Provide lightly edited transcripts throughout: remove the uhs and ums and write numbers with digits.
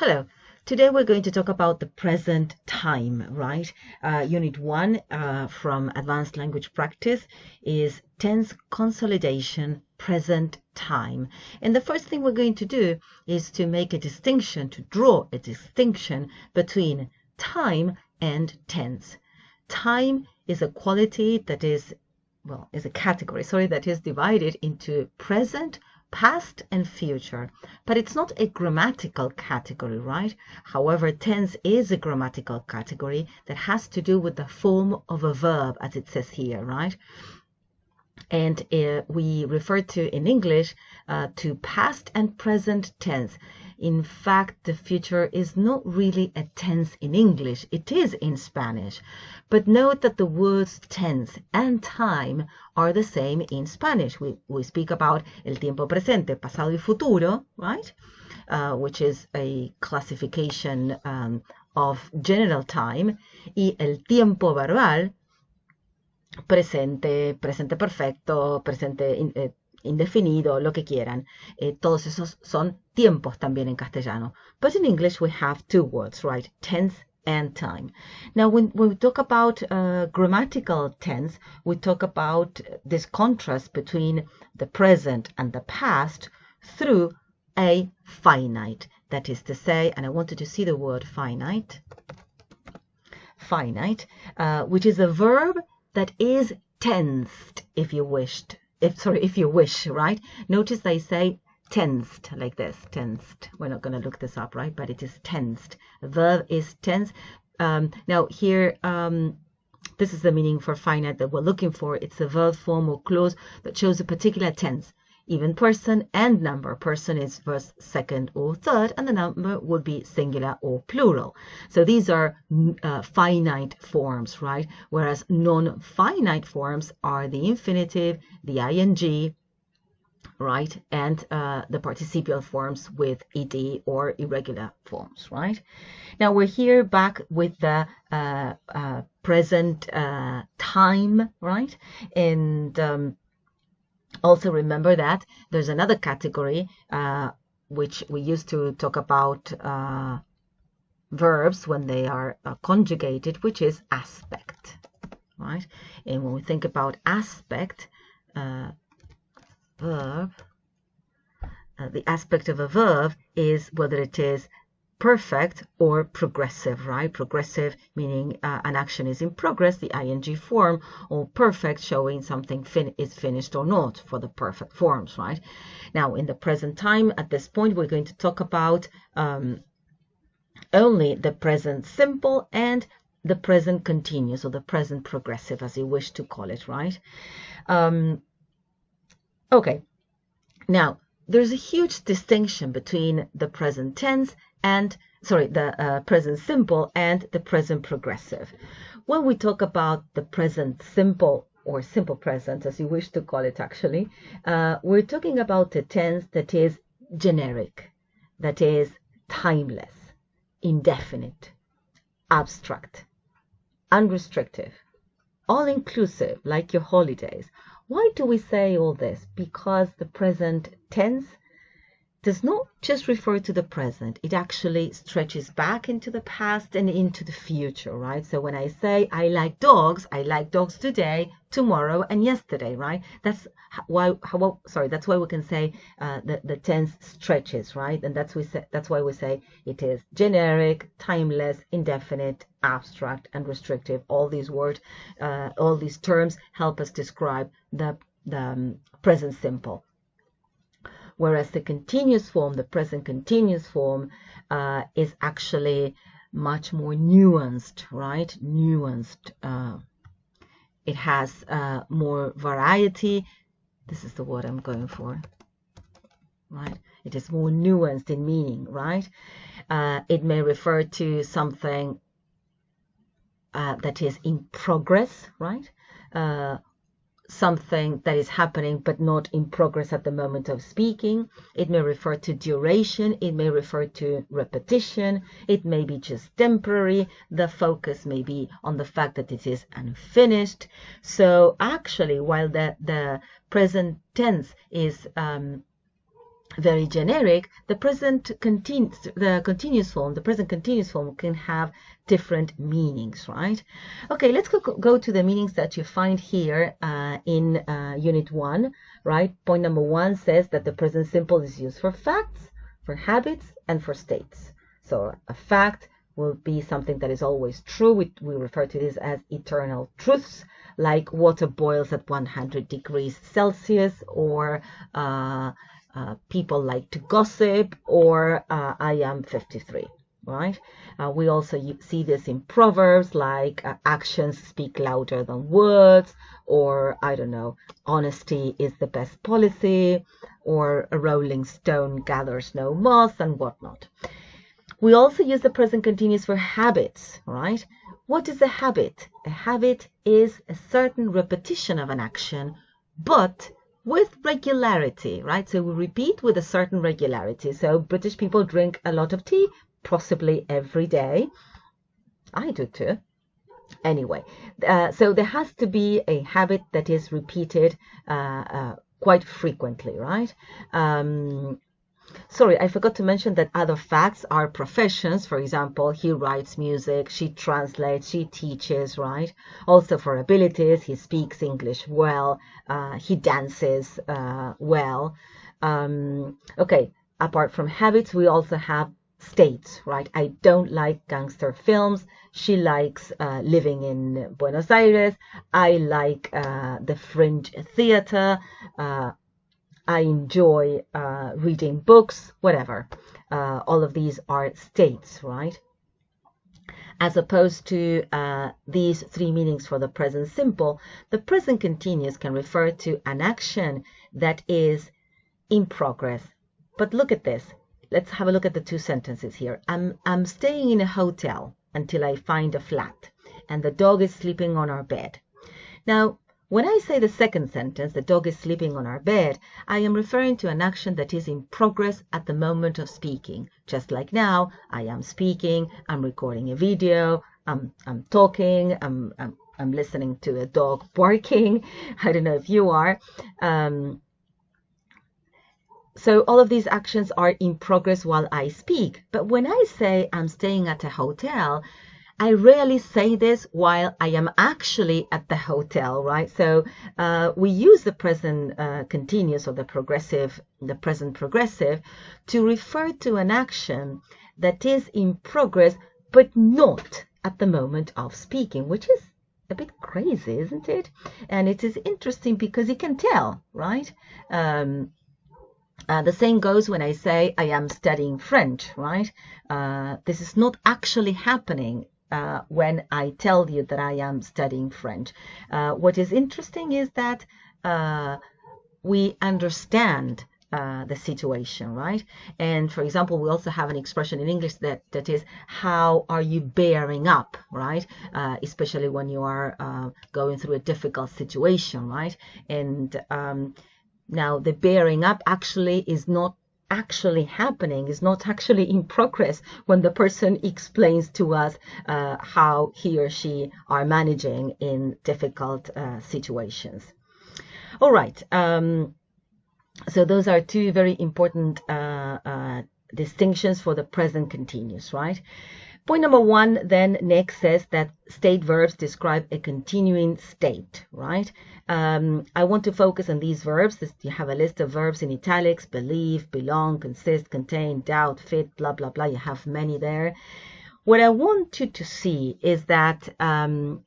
Hello. Today we're going to talk about the present time, right? Unit 1 from Advanced Language Practice is tense consolidation, present time. And the first thing we're going to do is to make a distinction, to draw a distinction between time and tense. Time is a quality that is a category, that is divided into present, past and future, but it's not a grammatical category, right? However, tense is a grammatical category that has to do with the form of a verb, as it says here, right? And we refer to, in English, to past and present tense. In fact, the future is not really a tense in English. It is in Spanish. But note that the words tense and time are the same in Spanish. We speak about el tiempo presente, pasado y futuro, right? Which is a classification of general time. Y el tiempo verbal, presente, presente perfecto, presente indefinido, lo que quieran. Todos esos son tiempos también en castellano. But in English we have two words, right? Tense and time. Now when we talk about grammatical tense, we talk about this contrast between the present and the past through a finite. That is to say, and I wanted to see the word finite, which is a verb that is tensed, if you wish, right? Notice I say tensed like this, tensed. We're not going to look this up, right? But it is tensed. The verb is tense. Now here, this is the meaning for finite that we're looking for. It's a verb form or clause that shows a particular tense. Even person and number. Person is first, second, or third, and the number would be singular or plural. So these are finite forms, right? Whereas non-finite forms are the infinitive, the ing, right? And the participial forms with ed or irregular forms, right? Now we're here back with the present time, right? And also remember that there's another category which we used to talk about verbs when they are conjugated, which is aspect, right? And when we think about aspect, verb, the aspect of a verb is whether it is perfect or progressive, right? Progressive meaning an action is in progress, the ing form, or perfect showing something is finished or not for the perfect forms, right? Now, in the present time, at this point, we're going to talk about only the present simple and the present continuous, or the present progressive, as you wish to call it, right? Okay. Now, there's a huge distinction between the present tense and, the present simple and the present progressive. When we talk about the present simple, or simple present, as you wish to call it actually, we're talking about a tense that is generic, that is timeless, indefinite, abstract, unrestricted, all-inclusive, like your holidays. Why do we say all this? Because the present tense does not just refer to the present. It actually stretches back into the past and into the future, right? So when I say I like dogs today, tomorrow, and yesterday, right? That's why we can say the tense stretches, right? And that's why we say it is generic, timeless, indefinite, abstract, and restrictive. All these words, all these terms help us describe the present simple. Whereas the continuous form, the present continuous form, is actually much more nuanced, right? Nuanced. It has more variety. This is the word I'm going for, right? It is more nuanced in meaning, right? It may refer to something that is in progress, right? Something that is happening but not in progress at the moment of speaking. It may refer to duration. It may refer to repetition. It may be just temporary. The focus may be on the fact that it is unfinished. So actually, while the present tense is very generic, the present continuous form can have different meanings, right? Okay, let's go to the meanings that you find here in Unit 1, right? Point number 1 says that the present simple is used for facts, for habits, and for states. So a fact will be something that is always true. We refer to this as eternal truths, like water boils at 100 degrees Celsius, or people like to gossip, or I am 53, right? We also see this in proverbs like actions speak louder than words, or I don't know, honesty is the best policy, or a rolling stone gathers no moss, and whatnot. We also use the present continuous for habits, right? What is a habit? A habit is a certain repetition of an action, but with regularity, right? So we repeat with a certain regularity. So British people drink a lot of tea, possibly every day. I do too. Anyway, so there has to be a habit that is repeated quite frequently, right? Sorry, I forgot to mention that other facts are professions. For example, he writes music, she translates, she teaches, right? Also for abilities, he speaks English well, he dances well. Okay, apart from habits, we also have states, right? I don't like gangster films. She likes living in Buenos Aires. I like the Fringe Theater. I enjoy reading books, whatever. All of these are states, right? As opposed to these three meanings for the present simple, the present continuous can refer to an action that is in progress. But look at this. Let's have a look at the two sentences here. I'm staying in a hotel until I find a flat, and the dog is sleeping on our bed. Now, when I say the second sentence, the dog is sleeping on our bed, I am referring to an action that is in progress at the moment of speaking. Just like now, I am speaking, I'm recording a video, I'm talking, I'm listening to a dog barking. I don't know if you are. So all of these actions are in progress while I speak. But when I say I'm staying at a hotel, I rarely say this while I am actually at the hotel, right? So we use the present continuous or the present progressive to refer to an action that is in progress, but not at the moment of speaking, which is a bit crazy, isn't it? And it is interesting because you can tell, right? The same goes when I say I am studying French, right? This is not actually happening when I tell you that I am studying French. What is interesting is that we understand the situation, right? And for example, we also have an expression in English that is, how are you bearing up, right? Especially when you are going through a difficult situation, right? And now the bearing up actually is not actually happening, is not actually in progress when the person explains to us how he or she are managing in difficult situations. All right, so those are two very important distinctions for the present continuous, right? Point number one then next says that state verbs describe a continuing state, right? I want to focus on these verbs. You have a list of verbs in italics: believe, belong, consist, contain, doubt, fit, blah, blah, blah. You have many there. What I want you to see is that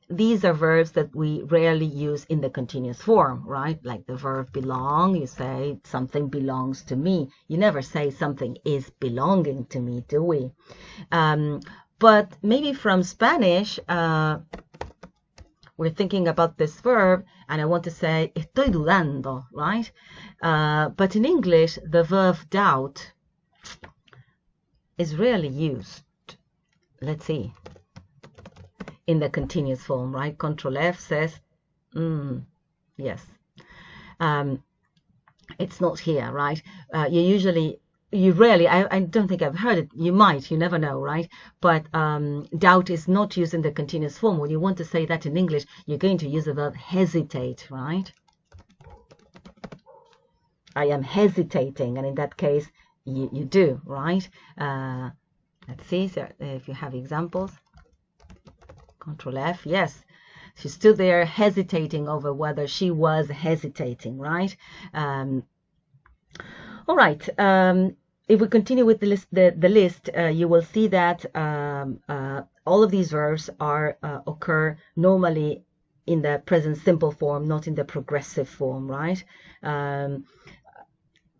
these are verbs that we rarely use in the continuous form, right? Like the verb belong, you say something belongs to me. You never say something is belonging to me, do we? But maybe from Spanish, we're thinking about this verb, and I want to say estoy dudando, right? But in English, the verb doubt is rarely used. Let's see. In the continuous form, right? Control F says, yes. It's not here, right? You rarely, I don't think I've heard it. You might, you never know, right? But doubt is not used in the continuous form. When you want to say that in English, you're going to use the verb hesitate, right? I am hesitating, and in that case, you do, right? Let's see if you have examples. Control F, yes. She stood there hesitating over whether she was hesitating, right? All right. If we continue with the list, you will see that all of these verbs occur normally in the present simple form, not in the progressive form, right?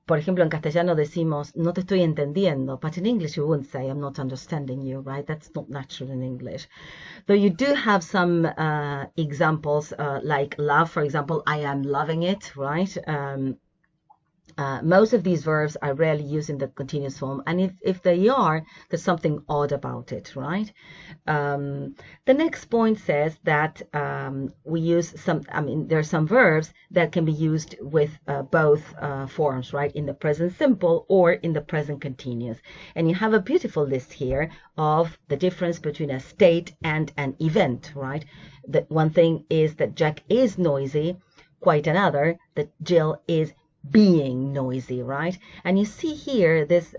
Por ejemplo, en castellano decimos, no te estoy entendiendo, but in English you wouldn't say, I'm not understanding you, right? That's not natural in English. Though you do have some examples, like love, for example, I am loving it, right? Most of these verbs are rarely used in the continuous form, and if they are, there's something odd about it, right? The next point says that we use there are some verbs that can be used with both forms, right? In the present simple or in the present continuous. And you have a beautiful list here of the difference between a state and an event, right? That one thing is that Jack is noisy, quite another that Jill is being noisy, right? And you see here this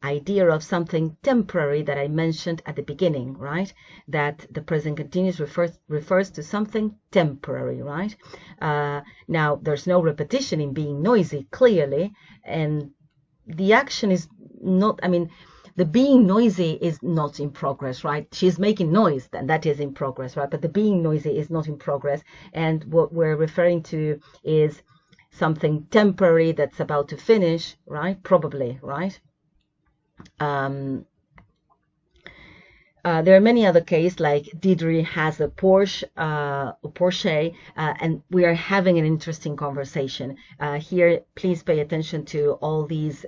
idea of something temporary that I mentioned at the beginning, right? That the present continuous refers to something temporary, right? Now, there's no repetition in being noisy, clearly, and the action is not, the being noisy is not in progress, right? She's making noise, and that is in progress, right? But the being noisy is not in progress, and what we're referring to is something temporary that's about to finish, right? Probably, right? There are many other cases, like Deirdre has a Porsche, and we are having an interesting conversation. Here, please pay attention to all these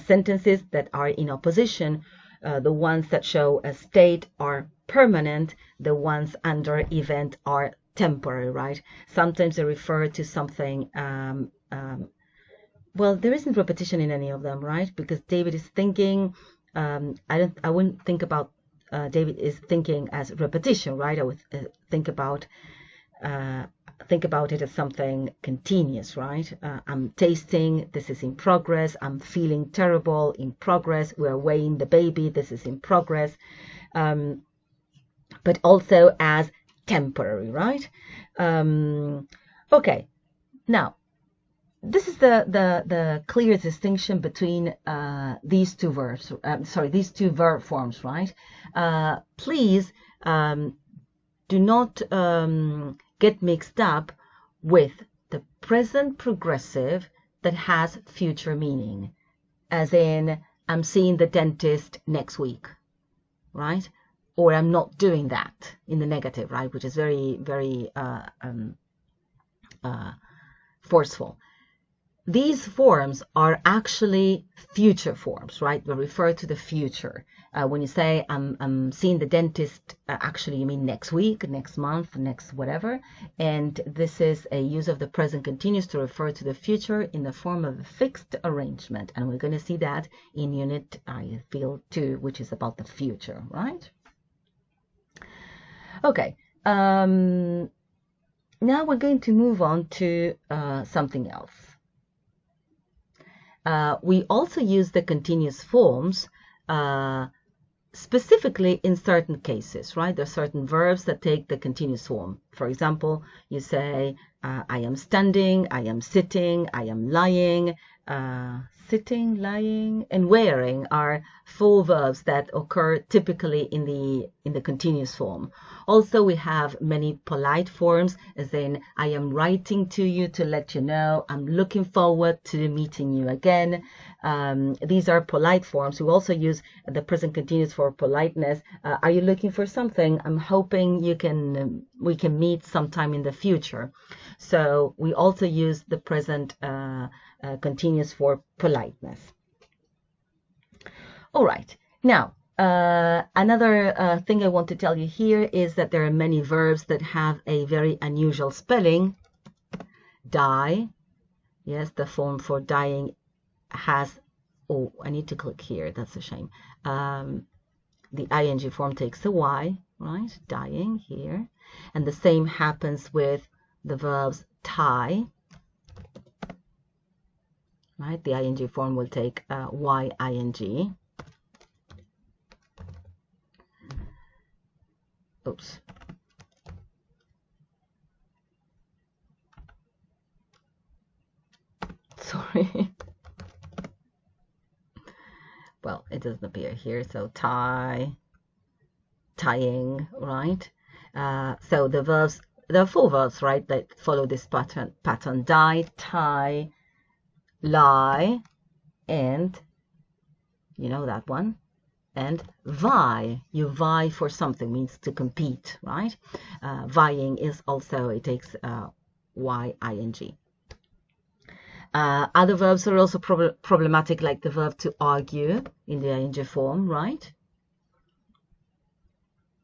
sentences that are in opposition. The ones that show a state are permanent, the ones under event are temporary, right? Sometimes they refer to something, well, there isn't repetition in any of them, right? Because David is thinking, I wouldn't think about David is thinking as repetition, right? I would think about it as something continuous, right? I'm tasting, this is in progress. I'm feeling terrible, in progress. We're weighing the baby, this is in progress. But also as temporary, right? Okay, now this is the clear distinction between these two verbs. These two verb forms, right? Please do not get mixed up with the present progressive that has future meaning, as in I'm seeing the dentist next week, right? Or I'm not doing that in the negative, right? Which is very, very forceful. These forms are actually future forms, right? They refer to the future. When you say I'm seeing the dentist, actually you mean next week, next month, next whatever. And this is a use of the present continuous to refer to the future in the form of a fixed arrangement. And we're going to see that in Unit, I feel, 2, which is about the future, right? Okay, now we're going to move on to something else. We also use the continuous forms specifically in certain cases, right? There are certain verbs that take the continuous form. For example, you say, I am standing, I am sitting, I am lying. Sitting, lying, and wearing are full verbs that occur typically in the continuous form. Also, we have many polite forms, as in I am writing to you to let you know, I'm looking forward to meeting you again. These are polite forms. We also use the present continuous for politeness. Are you looking for something? I'm hoping we can meet sometime in the future. So we also use the present continuous for politeness. All right. Now, another thing I want to tell you here is that there are many verbs that have a very unusual spelling. Die. Yes, the form for dying has, oh, I need to click here. That's a shame. The ing form takes a Y, right? Dying here. And the same happens with the verbs tie, right? The ing form will take y-ing. Oops. Sorry. Well, it doesn't appear here, so tie, tying, right? So the verbs, there are 4 verbs, right, that follow this pattern: die, tie, lie, and, you know that one, and vie. You vie for something, means to compete, right? Vying is also, it takes y-ing. Other verbs are also problematic, like the verb to argue in the ing form, right?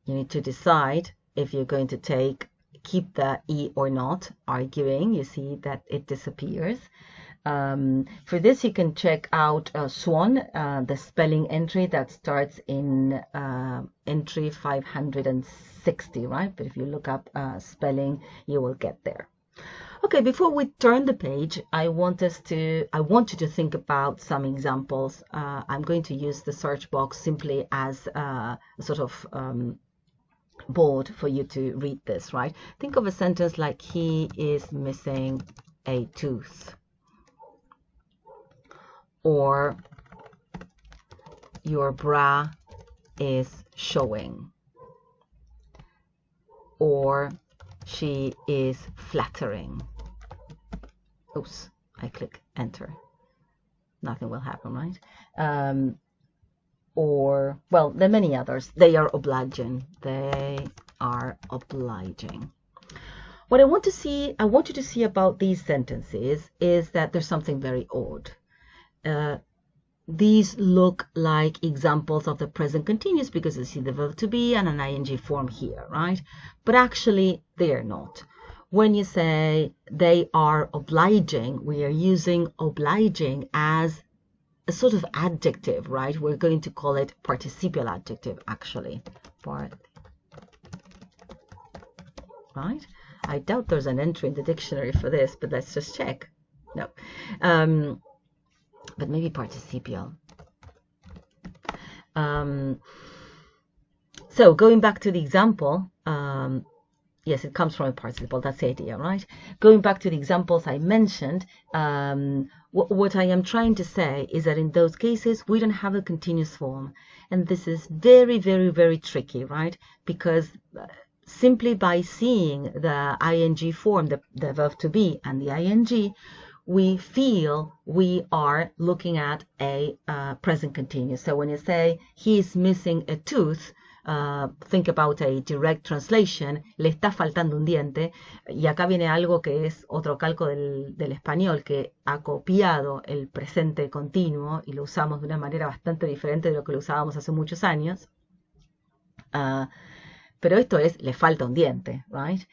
You need to decide if you're going to keep the e or not. Arguing, you see that it disappears. For this, you can check out Swan, the spelling entry that starts in entry 560, right? But if you look up spelling, you will get there. Okay, before we turn the page, I want you to think about some examples. I'm going to use the search box simply as a sort of board for you to read this, right? Think of a sentence like, he is missing a tooth. Or, your bra is showing. Or, she is flattering. Oops, I click enter. Nothing will happen, right? Or, well, there are many others. They are obliging. They are obliging. What I want you to see about these sentences is that there's something very odd. These look like examples of the present continuous because you see the verb to be and an ing form here, right? But actually, they are not. When you say they are obliging, we are using obliging as a sort of adjective, right? We're going to call it participial adjective, actually. Right? I doubt there's an entry in the dictionary for this, but let's just check. No. But maybe participial. So going back to the example, yes, it comes from a participle. That's the idea, right? Going back to the examples I mentioned, what I am trying to say is that in those cases, we don't have a continuous form. And this is very, very, very tricky, right? Because simply by seeing the ing form, the verb to be, and the ing, we feel we are looking at a present continuous. So when you say, he is missing a tooth, think about a direct translation, le está faltando un diente, y acá viene algo que es otro calco del español, que ha copiado el presente continuo y lo usamos de una manera bastante diferente de lo que lo usábamos hace muchos años. Pero esto es, le falta un diente, right?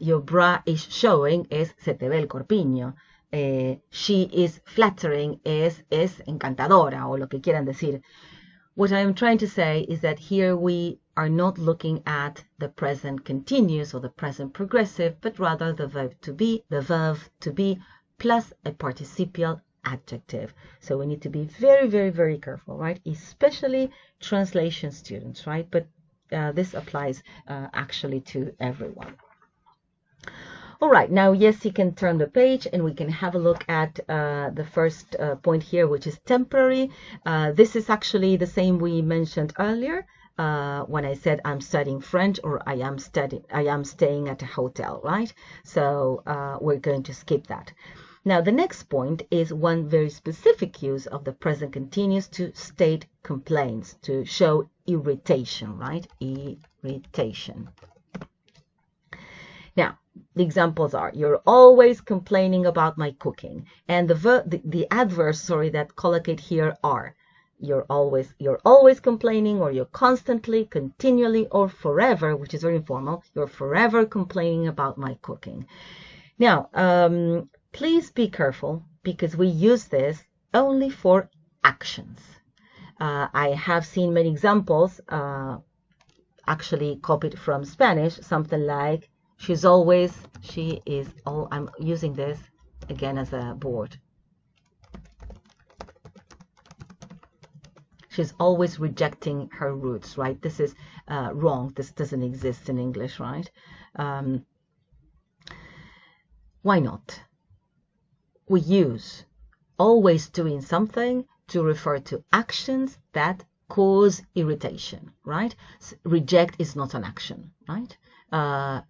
Your bra is showing es, se te ve el corpiño. She is flattering es encantadora, o lo que quieran decir. What I am trying to say is that here we are not looking at the present continuous or the present progressive, but rather the verb to be plus a participial adjective. So we need to be very, very, very careful, right? Especially translation students, right? But this applies actually to everyone. All right, now, yes, you can turn the page and we can have a look at the first point here, which is temporary. This is actually the same we mentioned earlier when I said I'm studying French or I am staying at a hotel, right? So we're going to skip that. Now, the next point is one very specific use of the present continuous to state complaints, to show irritation, right? Irritation. Now, the examples are, you're always complaining about my cooking. And the adverbs, that collocate here are, you're always complaining, or you're constantly, continually, or forever, which is very informal. You're forever complaining about my cooking. Now, please be careful because we use this only for actions. I have seen many examples, actually copied from Spanish, something like, I'm using this again as a board. She's always rejecting her roots, right? This is wrong. This doesn't exist in English, right? Why not? We use always doing something to refer to actions that cause irritation, right? Reject is not an action, right? The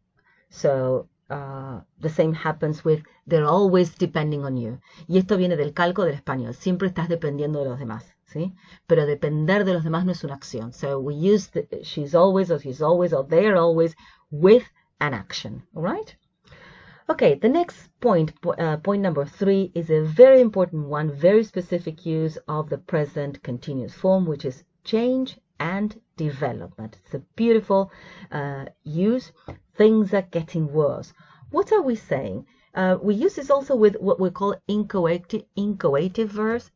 same happens with they're always depending on you. Y esto viene del calco del español. Siempre estás dependiendo de los demás, ¿sí? Pero depender de los demás no es una acción. So we use she's always or he's always or they're always with an action, all right? Okay, the next point, point number 3, is a very important one, very specific use of the present continuous form, which is change and development. It's a beautiful use. Things are getting worse. What are we saying? We use this also with what we call inchoative verbs.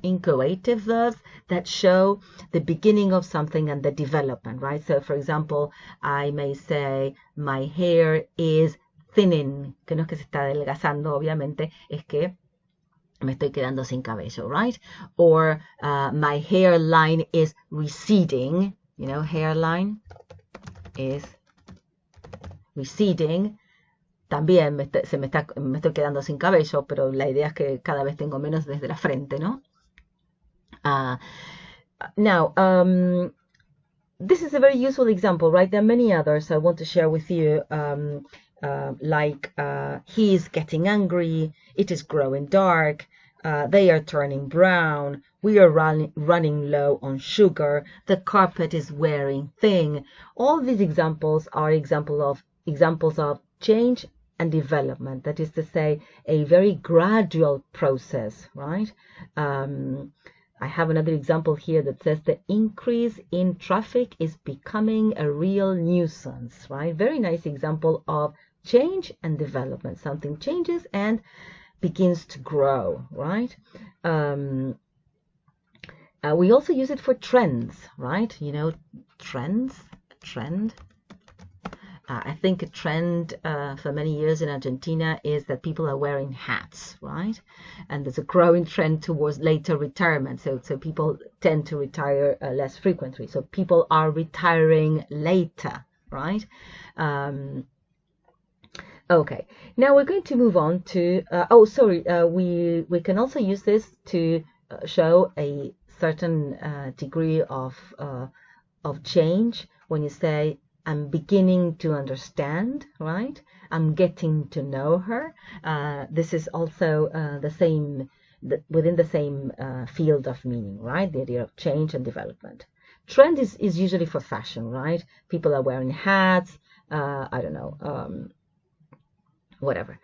Inchoative verbs that show the beginning of something and the development, right? So, for example, I may say, my hair is thinning, que no es que se está adelgazando, obviamente, es que me estoy quedando sin cabello, right? Or my hairline is receding, you know, hairline is receding. También me estoy quedando sin cabello, pero la idea es que cada vez tengo menos desde la frente, ¿no? Now, this is a very useful example, right? There are many others I want to share with you, like he is getting angry, it is growing dark, they are turning brown, we are running low on sugar, the carpet is wearing thin. All these examples are examples of change and development. That is to say, a very gradual process, right? I have another example here that says the increase in traffic is becoming a real nuisance, right? Very nice example of change and development. Something changes and begins to grow, right? We also use it for trends, right? You know, trend. I think a trend for many years in Argentina is that people are wearing hats, right? And there's a growing trend towards later retirement. So people tend to retire less frequently. So people are retiring later, right? Okay, now we're going to move on to, we can also use this to show a certain degree of change when you say, I'm beginning to understand, right? I'm getting to know her. This is also within the same field of meaning, right? The idea of change and development. Trend is usually for fashion, right? People are wearing hats, I don't know, whatever.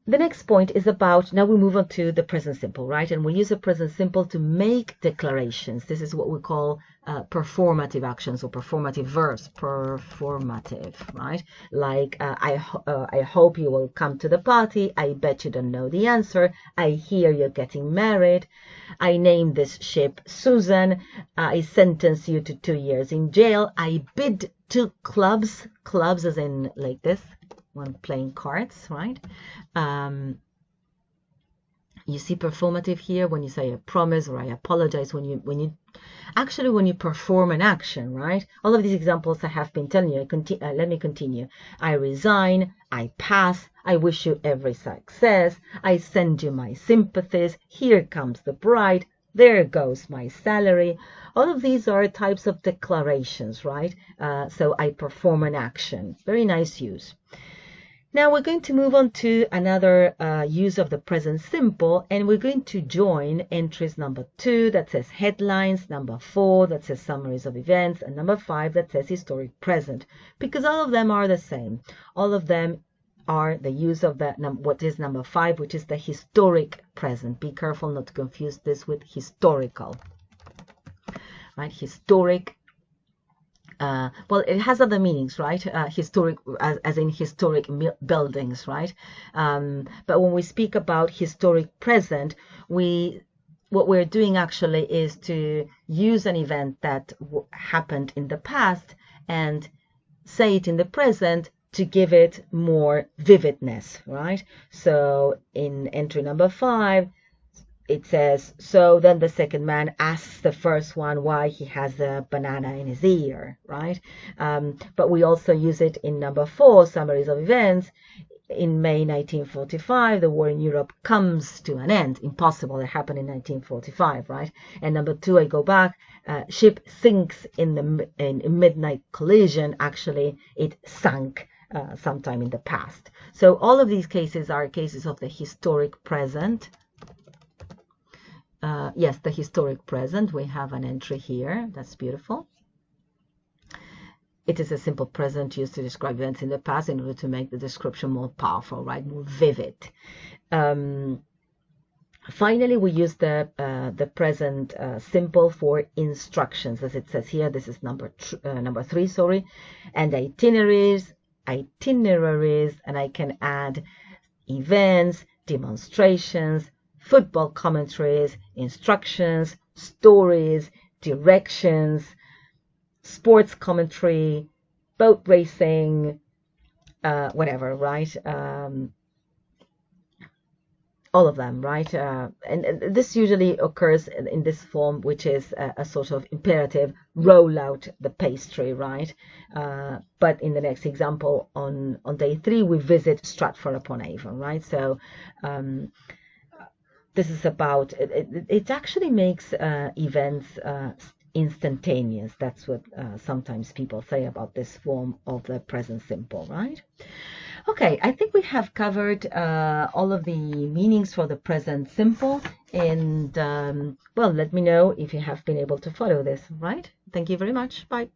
The next point is about, now we move on to the present simple, right? And we use the present simple to make declarations. This is what we call performative actions or performative verbs. Performative, right? Like, I hope you will come to the party. I bet you don't know the answer. I hear you're getting married. I named this ship Susan. I sentence you to 2 years in jail. I bid 2 clubs. Clubs as in like this. When playing cards, right? You see performative here when you say I promise or I apologize, when you perform an action, right? All of these examples I have been telling you. Let me continue. I resign, I pass, I wish you every success, I send you my sympathies, here comes the bride, there goes my salary. All of these are types of declarations, right? So I perform an action. Very nice use. Now we're going to move on to another use of the present simple, and we're going to join entries number 2 that says headlines, number 4 that says summaries of events, and number 5 that says historic present, because all of them are the same. All of them are the use of that what is number 5, which is the historic present. Be careful not to confuse this with historical, right? Historic. Well, it has other meanings, right? Historic, as in historic buildings, right? But when we speak about historic present, what we're doing actually is to use an event that happened in the past and say it in the present to give it more vividness, right? So in entry number 5, it says, so then the second man asks the first one why he has a banana in his ear, right? But we also use it in number 4, summaries of events. In May 1945, the war in Europe comes to an end. Impossible, it happened in 1945, right? And number 2, I go back, ship sinks in midnight collision. Actually, it sank sometime in the past. So all of these cases are cases of the historic present. Yes, the historic present. We have an entry here. That's beautiful. It is a simple present used to describe events in the past in order to make the description more powerful, right? More vivid. Finally, we use the present simple for instructions, as it says here. This is number 3, sorry. And itineraries, and I can add events, demonstrations, football commentaries, instructions, stories, directions, sports commentary, boat racing, whatever, right? All of them, right? And this usually occurs in this form, which is a sort of imperative, roll out the pastry, right? But in the next example, on day 3, we visit Stratford-upon-Avon, right? So this is about, it actually makes events instantaneous. That's what sometimes people say about this form of the present simple, right? Okay, I think we have covered all of the meanings for the present simple, and well, let me know if you have been able to follow this, right? Thank you very much. Bye.